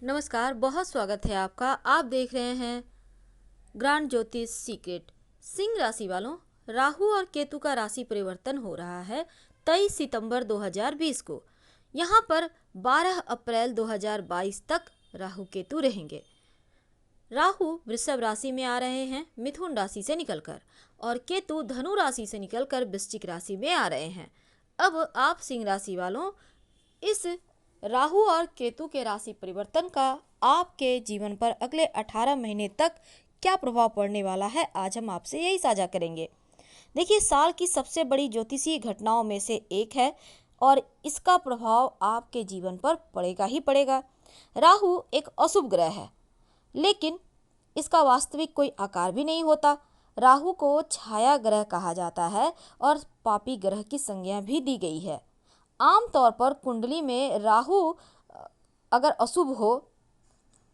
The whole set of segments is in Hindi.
नमस्कार, बहुत स्वागत है आपका। आप देख रहे हैं ग्रांड ज्योतिष सीक्रेट। सिंह राशि वालों, राहु और केतु का राशि परिवर्तन हो रहा है 23 सितंबर 2020 को। यहाँ पर 12 अप्रैल 2022 तक राहु केतु रहेंगे। राहु वृषभ राशि में आ रहे हैं मिथुन राशि से निकलकर, और केतु धनु राशि से निकलकर वृश्चिक राशि में आ रहे हैं। अब आप सिंह राशि वालों, इस राहु और केतु के राशि परिवर्तन का आपके जीवन पर अगले 18 महीने तक क्या प्रभाव पड़ने वाला है, आज हम आपसे यही साझा करेंगे। देखिए, साल की सबसे बड़ी ज्योतिषीय घटनाओं में से एक है और इसका प्रभाव आपके जीवन पर पड़ेगा ही पड़ेगा। राहु एक अशुभ ग्रह है, लेकिन इसका वास्तविक कोई आकार भी नहीं होता। राहु को छाया ग्रह कहा जाता है और पापी ग्रह की संज्ञा भी दी गई है। आमतौर पर कुंडली में राहु अगर अशुभ हो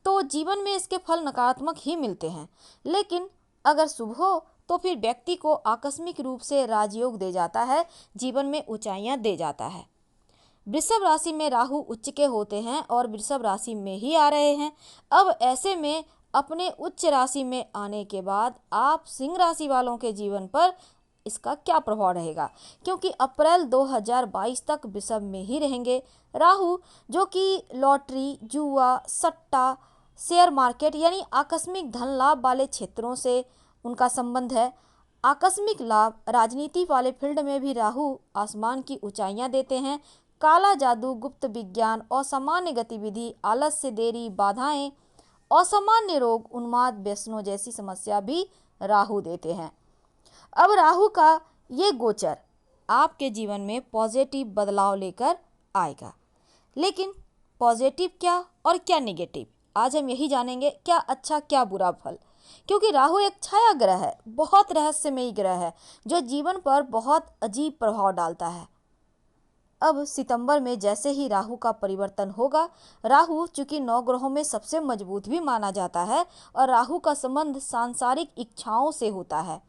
तो जीवन में इसके फल नकारात्मक ही मिलते हैं, लेकिन अगर शुभ हो तो फिर व्यक्ति को आकस्मिक रूप से राजयोग दे जाता है, जीवन में ऊंचाइयां दे जाता है। वृषभ राशि में राहु उच्च के होते हैं और वृषभ राशि में ही आ रहे हैं। अब ऐसे में अपने उच्च राशि में आने के बाद आप सिंह राशि वालों के जीवन पर इसका क्या प्रभाव रहेगा, क्योंकि अप्रैल 2022 तक वृषभ में ही रहेंगे राहु, जो कि लॉटरी, जुआ, सट्टा, शेयर मार्केट यानी आकस्मिक धन लाभ वाले क्षेत्रों से उनका संबंध है। आकस्मिक लाभ, राजनीति वाले फील्ड में भी राहु आसमान की ऊंचाइयां देते हैं। काला जादू, गुप्त विज्ञान, असामान्य गतिविधि, आलस्य, देरी, बाधाएं, असामान्य रोग, उन्माद, व्यसनों जैसी समस्या भी राहु देते हैं। अब राहु का ये गोचर आपके जीवन में पॉजिटिव बदलाव लेकर आएगा, लेकिन पॉजिटिव क्या और क्या नेगेटिव, आज हम यही जानेंगे। क्या अच्छा क्या बुरा फल, क्योंकि राहु एक छाया ग्रह है, बहुत रहस्यमयी ग्रह है जो जीवन पर बहुत अजीब प्रभाव डालता है। अब सितंबर में जैसे ही राहु का परिवर्तन होगा, राहु चूंकि 9 ग्रहों में सबसे मजबूत भी माना जाता है और राहु का संबंध सांसारिक इच्छाओं से होता है,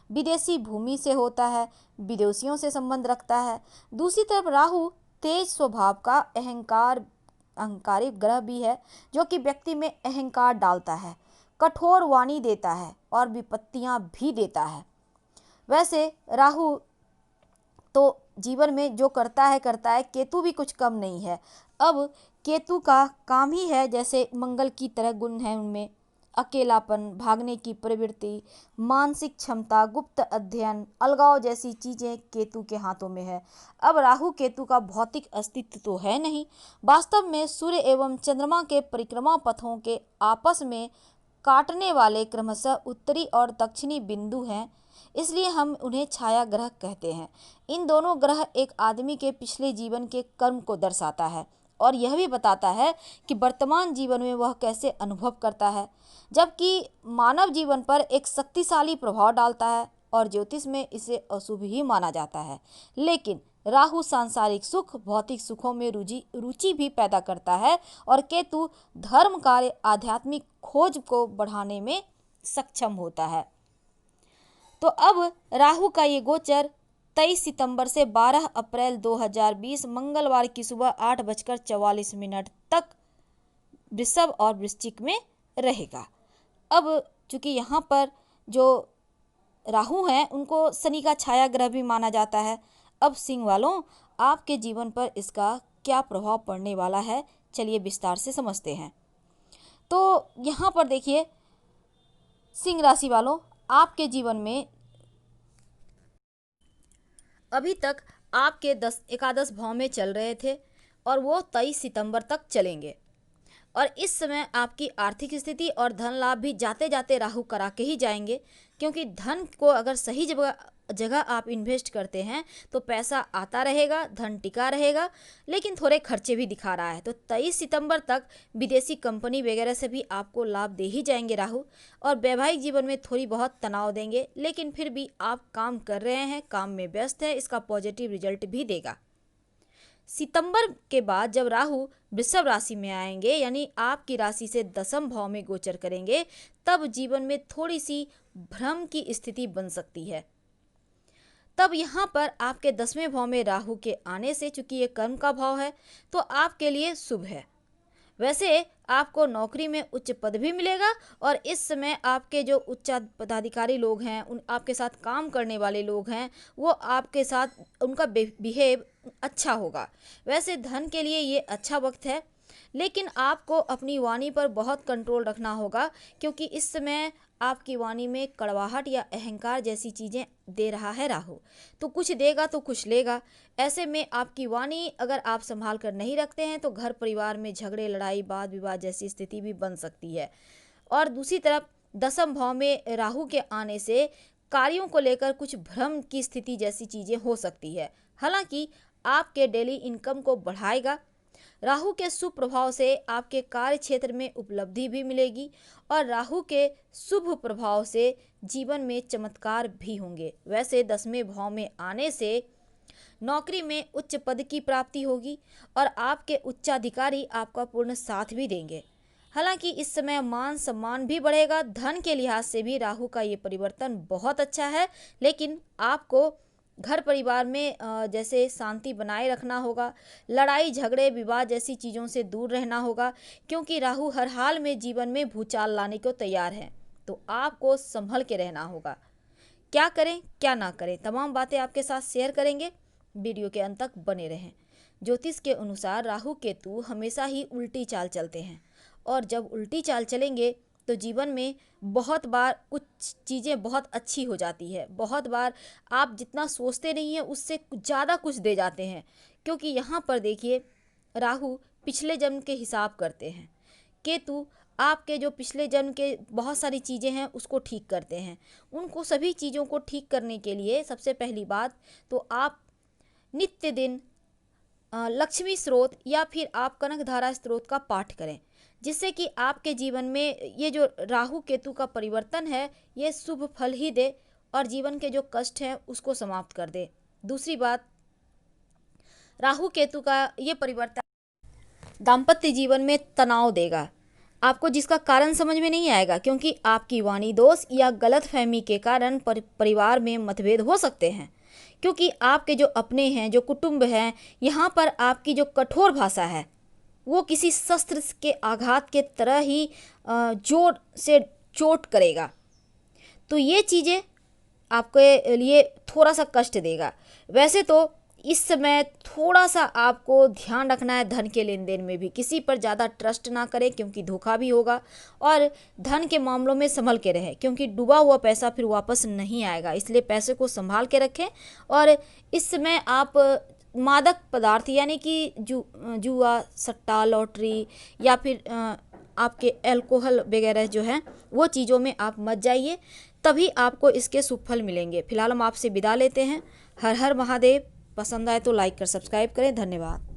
विदेशी भूमि से होता है, विदेशियों से संबंध रखता है। दूसरी तरफ राहु तेज स्वभाव का अहंकारी ग्रह भी है, जो कि व्यक्ति में अहंकार डालता है, कठोर वाणी देता है और विपत्तियां भी देता है। वैसे राहु तो जीवन में जो करता है, केतु भी कुछ कम नहीं है। अब केतु का काम ही है, जैसे मंगल की तरह गुण है उनमें, अकेलापन, भागने की प्रवृत्ति, मानसिक क्षमता, गुप्त अध्ययन, अलगाव जैसी चीजें केतु के हाथों में है। अब राहु केतु का भौतिक अस्तित्व तो है नहीं, वास्तव में सूर्य एवं चंद्रमा के परिक्रमा पथों के आपस में काटने वाले क्रमशः उत्तरी और दक्षिणी बिंदु हैं, इसलिए हम उन्हें छाया ग्रह कहते हैं। इन दोनों ग्रह एक आदमी के पिछले जीवन के कर्म को दर्शाता है और यह भी बताता है कि वर्तमान जीवन में वह कैसे अनुभव करता है, जबकि मानव जीवन पर एक शक्तिशाली प्रभाव डालता है और ज्योतिष में इसे अशुभ ही माना जाता है। लेकिन राहु सांसारिक सुख, भौतिक सुखों में रुचि भी पैदा करता है और केतु धर्म कार्य, आध्यात्मिक खोज को बढ़ाने में सक्षम होता है। तो अब राहु का ये गोचर 23 सितंबर से 12 अप्रैल 2020 मंगलवार की सुबह 8:44 तक वृषभ और वृश्चिक में रहेगा। अब चूंकि यहाँ पर जो राहु हैं उनको शनि का छाया ग्रह भी माना जाता है। अब सिंह वालों, आपके जीवन पर इसका क्या प्रभाव पड़ने वाला है, चलिए विस्तार से समझते हैं। तो यहाँ पर देखिए सिंह राशि वालों, आपके जीवन में अभी तक आपके एकादश भाव में चल रहे थे और वो 23 सितंबर तक चलेंगे, और इस समय आपकी आर्थिक स्थिति और धन लाभ भी जाते जाते राहु करा के ही जाएंगे, क्योंकि धन को अगर सही जगह आप इन्वेस्ट करते हैं तो पैसा आता रहेगा, धन टिका रहेगा, लेकिन थोड़े खर्चे भी दिखा रहा है। तो 23 सितंबर तक विदेशी कंपनी वगैरह से भी आपको लाभ दे ही जाएंगे राहु, और वैवाहिक जीवन में थोड़ी बहुत तनाव देंगे, लेकिन फिर भी आप काम कर रहे हैं, काम में व्यस्त हैं, इसका पॉजिटिव रिजल्ट भी देगा। सितंबर के बाद जब राहु वृषभ राशि में आएंगे, यानी आपकी राशि से दसम भाव में गोचर करेंगे, तब जीवन में थोड़ी सी भ्रम की स्थिति बन सकती है। तब यहाँ पर आपके 10वें भाव में राहु के आने से, चूंकि ये कर्म का भाव है, तो आपके लिए शुभ है। वैसे आपको नौकरी में उच्च पद भी मिलेगा और इस समय आपके जो उच्च पदाधिकारी लोग हैं, उन आपके साथ काम करने वाले लोग हैं, वो आपके साथ उनका बिहेव अच्छा होगा। वैसे धन के लिए ये अच्छा वक्त है, लेकिन आपको अपनी वाणी पर बहुत कंट्रोल रखना होगा, क्योंकि इस समय आपकी वाणी में कड़वाहट या अहंकार जैसी चीज़ें दे रहा है राहु। तो कुछ देगा तो कुछ लेगा। ऐसे में आपकी वाणी अगर आप संभाल कर नहीं रखते हैं तो घर परिवार में झगड़े, लड़ाई, वाद विवाद जैसी स्थिति भी बन सकती है। और दूसरी तरफ दसम भाव में राहु के आने से कार्यों को लेकर कुछ भ्रम की स्थिति जैसी चीज़ें हो सकती है। हालांकि आपके डेली इनकम को बढ़ाएगा। राहु के शुभ प्रभाव से आपके कार्य क्षेत्र में उपलब्धि भी मिलेगी और राहु के शुभ प्रभाव से जीवन में चमत्कार भी होंगे। वैसे 10वें भाव में आने से नौकरी में उच्च पद की प्राप्ति होगी और आपके उच्चाधिकारी आपका पूर्ण साथ भी देंगे। हालांकि इस समय मान सम्मान भी बढ़ेगा। धन के लिहाज से भी राहु का ये परिवर्तन बहुत अच्छा है, लेकिन आपको घर परिवार में जैसे शांति बनाए रखना होगा। लड़ाई झगड़े विवाद जैसी चीज़ों से दूर रहना होगा, क्योंकि राहु हर हाल में जीवन में भूचाल लाने को तैयार है। तो आपको संभल के रहना होगा। क्या करें क्या ना करें, तमाम बातें आपके साथ शेयर करेंगे। वीडियो के अंत तक बने रहें। ज्योतिष के अनुसार राहु केतु हमेशा ही उल्टी चाल चलते हैं, और जब उल्टी चाल चलेंगे तो जीवन में बहुत बार कुछ चीज़ें बहुत अच्छी हो जाती है। बहुत बार आप जितना सोचते नहीं हैं उससे ज़्यादा कुछ दे जाते हैं, क्योंकि यहाँ पर देखिए राहु पिछले जन्म के हिसाब करते हैं, केतु आपके जो पिछले जन्म के बहुत सारी चीज़ें हैं उसको ठीक करते हैं। उनको सभी चीज़ों को ठीक करने के लिए सबसे पहली बात तो आप नित्य दिन लक्ष्मी स्रोत या फिर आप कनक धारा स्रोत का पाठ करें, जिससे कि आपके जीवन में ये जो राहु केतु का परिवर्तन है ये शुभ फल ही दे और जीवन के जो कष्ट हैं उसको समाप्त कर दे। दूसरी बात, राहु केतु का ये परिवर्तन दाम्पत्य जीवन में तनाव देगा आपको, जिसका कारण समझ में नहीं आएगा, क्योंकि आपकी वाणी दोष या गलतफहमी के कारण परिवार में मतभेद हो सकते हैं। क्योंकि आपके जो अपने हैं, जो कुटुंब हैं, यहाँ पर आपकी जो कठोर भाषा है वो किसी शस्त्र के आघात के तरह ही जोर से चोट करेगा। तो ये चीज़ें आपके लिए थोड़ा सा कष्ट देगा। वैसे तो इस समय थोड़ा सा आपको ध्यान रखना है धन के लेन देन में भी, किसी पर ज़्यादा ट्रस्ट ना करें क्योंकि धोखा भी होगा, और धन के मामलों में संभल के रहें क्योंकि डूबा हुआ पैसा फिर वापस नहीं आएगा। इसलिए पैसे को संभाल के रखें। और इस समय आप मादक पदार्थ यानी कि जुआ, सट्टा, लॉटरी या फिर आपके अल्कोहल वगैरह जो है वो चीज़ों में आप मत जाइए, तभी आपको इसके शुभ फल मिलेंगे। फिलहाल हम आपसे विदा लेते हैं। हर हर महादेव। पसंद आए तो लाइक कर सब्सक्राइब करें। धन्यवाद।